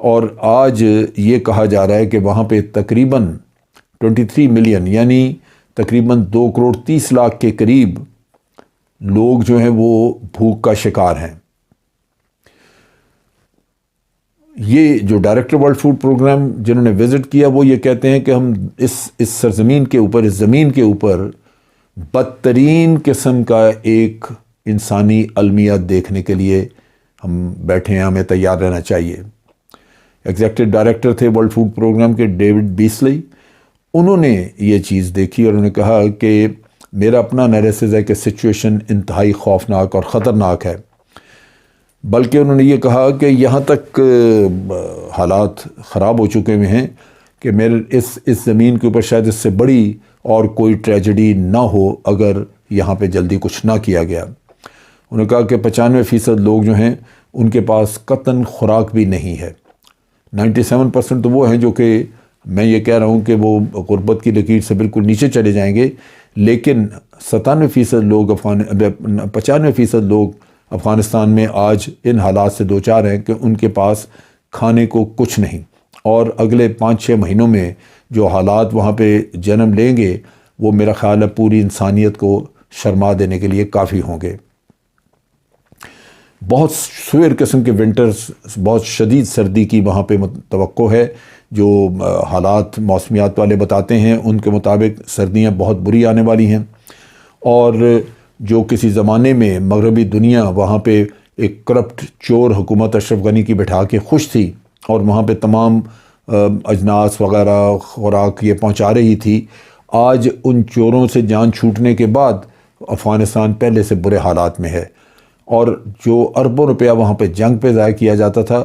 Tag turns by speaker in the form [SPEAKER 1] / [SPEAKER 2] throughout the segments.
[SPEAKER 1] اور آج یہ کہا جا رہا ہے کہ وہاں پہ تقریباً 23 ملین یعنی تقریباً 2.30 کروڑ کے قریب لوگ جو ہیں وہ بھوک کا شکار ہیں۔ یہ جو ڈائریکٹر ورلڈ فوڈ پروگرام جنہوں نے وزٹ کیا وہ یہ کہتے ہیں کہ ہم اس سرزمین کے اوپر، اس زمین کے اوپر بدترین قسم کا ایک انسانی المیہ دیکھنے کے لیے ہم بیٹھے ہیں، ہمیں تیار رہنا چاہیے۔ ایگزیکٹو ڈائریکٹر تھے ورلڈ فوڈ پروگرام کے ڈیوڈ بیسلی، انہوں نے یہ چیز دیکھی اور انہوں نے کہا کہ میرا اپنا انالیسس ہے کہ سچویشن انتہائی خوفناک اور خطرناک ہے، بلکہ انہوں نے یہ کہا کہ یہاں تک حالات خراب ہو چکے ہوئے ہیں کہ میرے اس زمین کے اوپر شاید اس سے بڑی اور کوئی ٹریجڈی نہ ہو اگر یہاں پہ جلدی کچھ نہ کیا گیا۔ انہوں نے کہا کہ 95% لوگ جو ہیں ان کے پاس قطعاً خوراک بھی نہیں ہے۔ 97% تو وہ ہیں جو کہ میں یہ کہہ رہا ہوں کہ وہ غربت کی لکیر سے بالکل نیچے چلے جائیں گے، لیکن 97% لوگ 95% لوگ افغانستان میں آج ان حالات سے دوچار ہیں کہ ان کے پاس کھانے کو کچھ نہیں، اور اگلے 5-6 مہینوں میں جو حالات وہاں پہ جنم لیں گے وہ میرا خیال ہے پوری انسانیت کو شرما دینے کے لیے کافی ہوں گے۔ بہت سویر قسم کے ونٹرز، بہت شدید سردی کی وہاں پہ توقع ہے۔ جو حالات موسمیات والے بتاتے ہیں ان کے مطابق سردیاں بہت بری آنے والی ہیں، اور جو کسی زمانے میں مغربی دنیا وہاں پہ ایک کرپٹ چور حکومت اشرف غنی کی بٹھا کے خوش تھی اور وہاں پہ تمام اجناس وغیرہ خوراک یہ پہنچا رہی تھی، آج ان چوروں سے جان چھوٹنے کے بعد افغانستان پہلے سے برے حالات میں ہے، اور جو اربوں روپیہ وہاں پہ جنگ پہ ضائع کیا جاتا تھا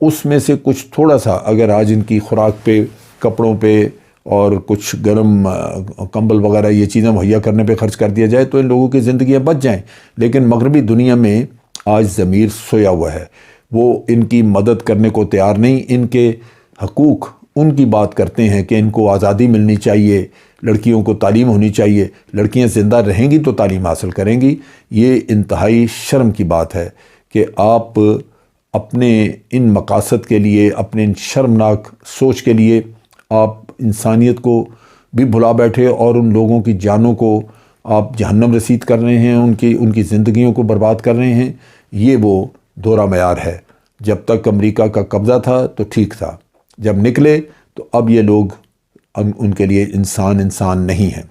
[SPEAKER 1] اس میں سے کچھ تھوڑا سا اگر آج ان کی خوراک پہ، کپڑوں پہ اور کچھ گرم کمبل وغیرہ یہ چیزیں مہیا کرنے پہ خرچ کر دیا جائے تو ان لوگوں کی زندگیاں بچ جائیں۔ لیکن مغربی دنیا میں آج ضمیر سویا ہوا ہے، وہ ان کی مدد کرنے کو تیار نہیں، ان کے حقوق ان کی بات کرتے ہیں کہ ان کو آزادی ملنی چاہیے، لڑکیوں کو تعلیم ہونی چاہیے، لڑکیاں زندہ رہیں گی تو تعلیم حاصل کریں گی۔ یہ انتہائی شرم کی بات ہے کہ آپ اپنے ان مقاصد کے لیے، اپنے ان شرمناک سوچ کے لیے آپ انسانیت کو بھی بھلا بیٹھے اور ان لوگوں کی جانوں کو آپ جہنم رسید کر رہے ہیں، ان کی زندگیوں کو برباد کر رہے ہیں۔ یہ وہ دورہ معیار ہے۔ جب تک امریکہ کا قبضہ تھا تو ٹھیک تھا، جب نکلے تو اب یہ لوگ ان کے لیے انسان نہیں ہیں۔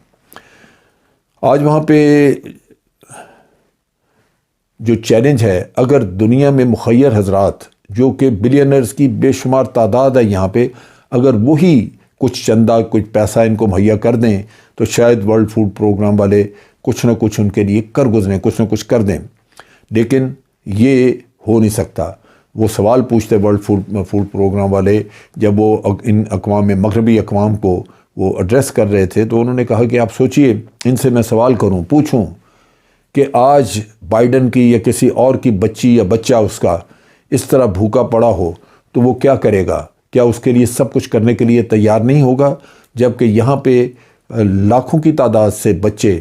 [SPEAKER 1] آج وہاں پہ جو چیلنج ہے، اگر دنیا میں مخیر حضرات جو کہ بلینرز کی بے شمار تعداد ہے یہاں پہ، اگر وہی کچھ چندہ کچھ پیسہ ان کو مہیا کر دیں تو شاید ورلڈ فوڈ پروگرام والے کچھ نہ کچھ ان کے لیے کر گزریں، کچھ نہ کچھ کر دیں، لیکن یہ ہو نہیں سکتا۔ وہ سوال پوچھتے ورلڈ فوڈ پروگرام والے جب وہ ان اقوام میں مغربی اقوام کو وہ ایڈریس کر رہے تھے تو انہوں نے کہا کہ آپ سوچئے، ان سے میں سوال کروں، پوچھوں کہ آج بائیڈن کی یا کسی اور کی بچی یا بچہ اس کا اس طرح بھوکا پڑا ہو تو وہ کیا کرے گا؟ کیا اس کے لیے سب کچھ کرنے کے لیے تیار نہیں ہوگا؟ جبکہ یہاں پہ لاکھوں کی تعداد سے بچے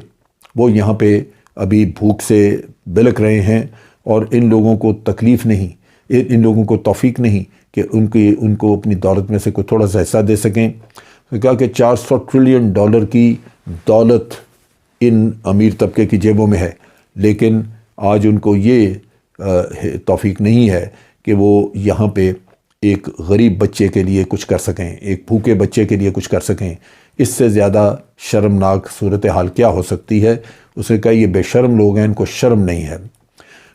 [SPEAKER 1] وہ یہاں پہ ابھی بھوک سے بلک رہے ہیں، اور ان لوگوں کو تکلیف نہیں، ان لوگوں کو توفیق نہیں کہ ان کو اپنی دولت میں سے کوئی تھوڑا سا حصہ دے سکیں۔ کہا کہ $400 ٹریلین کی دولت ان امیر طبقے کی جیبوں میں ہے، لیکن آج ان کو یہ توفیق نہیں ہے کہ وہ یہاں پہ ایک غریب بچے کے لیے کچھ کر سکیں، ایک بھوکے بچے کے لیے کچھ کر سکیں۔ اس سے زیادہ شرمناک صورتحال کیا ہو سکتی ہے؟ اس نے کہا یہ بے شرم لوگ ہیں، ان کو شرم نہیں ہے۔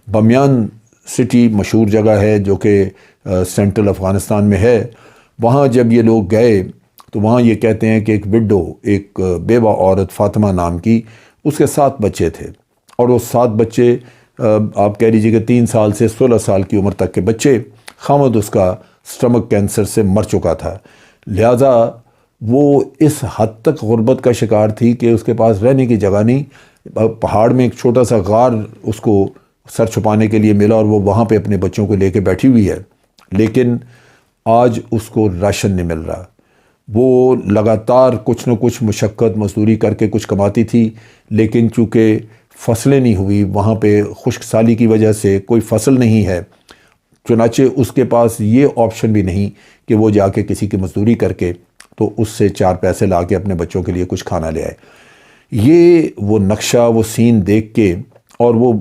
[SPEAKER 1] بامیان سٹی مشہور جگہ ہے جو کہ سینٹرل افغانستان میں ہے، وہاں جب یہ لوگ گئے تو وہاں یہ کہتے ہیں کہ ایک وڈو، ایک بیوہ عورت فاطمہ نام کی، اس کے 7 بچے تھے، اور وہ 7 بچے آپ کہہ لیجیے کہ 3 سال سے 16 سال کی عمر تک کے بچے، خامد اس کا سٹمک کینسر سے مر چکا تھا، لہٰذا وہ اس حد تک غربت کا شکار تھی کہ اس کے پاس رہنے کی جگہ نہیں۔ پہاڑ میں ایک چھوٹا سا غار اس کو سر چھپانے کے لیے ملا اور وہ وہاں پہ اپنے بچوں کو لے کے بیٹھی ہوئی ہے، لیکن آج اس کو راشن نہیں مل رہا۔ وہ لگاتار کچھ نہ کچھ مشقت مزدوری کر کے کچھ کماتی تھی، لیکن چونکہ فصلیں نہیں ہوئی، وہاں پہ خشک سالی کی وجہ سے کوئی فصل نہیں ہے، چنانچہ اس کے پاس یہ آپشن بھی نہیں کہ وہ جا کے کسی کی مزدوری کر کے تو اس سے 4 پیسے لا کے اپنے بچوں کے لیے کچھ کھانا لے آئے۔ یہ وہ نقشہ، وہ سین دیکھ کے، اور وہ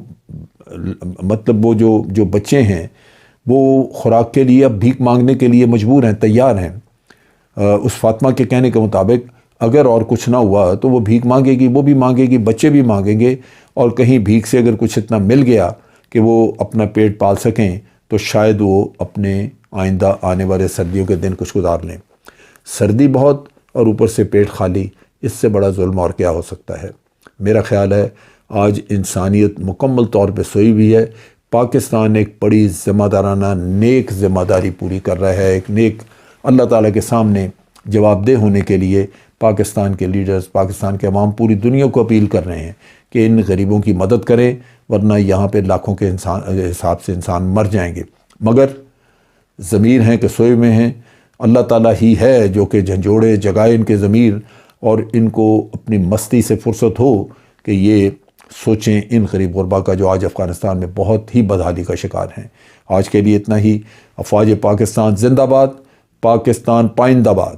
[SPEAKER 1] مطلب وہ جو بچے ہیں وہ خوراک کے لیے اب بھیک مانگنے کے لیے مجبور ہیں، تیار ہیں۔ اس فاطمہ کے کہنے کے مطابق اگر اور کچھ نہ ہوا تو وہ بھیک مانگے گی، وہ بھی مانگے گی، بچے بھی مانگیں گے، اور کہیں بھیک سے اگر کچھ اتنا مل گیا کہ وہ اپنا پیٹ پال سکیں تو شاید وہ اپنے آئندہ آنے والے سردیوں کے دن کچھ گزار لیں۔ سردی بہت اور اوپر سے پیٹ خالی، اس سے بڑا ظلم اور کیا ہو سکتا ہے؟ میرا خیال ہے آج انسانیت مکمل طور پہ سوئی ہوئی ہے۔ پاکستان ایک بڑی ذمہ دارانہ نیک ذمہ داری پوری کر رہا ہے، ایک نیک اللہ تعالیٰ کے سامنے جواب دہ ہونے کے لیے پاکستان کے لیڈرز، پاکستان کے عوام پوری دنیا کو اپیل کر رہے ہیں کہ ان غریبوں کی مدد کریں، ورنہ یہاں پہ لاکھوں کے حساب سے انسان مر جائیں گے۔ مگر ضمیر ہیں کہ سوئے میں ہیں، اللہ تعالیٰ ہی ہے جو کہ جھنجھوڑے جگائے ان کے ضمیر، اور ان کو اپنی مستی سے فرصت ہو کہ یہ سوچیں ان غریب غربا کا جو آج افغانستان میں بہت ہی بدحالی کا شکار ہیں۔ آج کے لیے اتنا ہی۔ افواج پاکستان زندہ باد، پاکستان پائندہ باد۔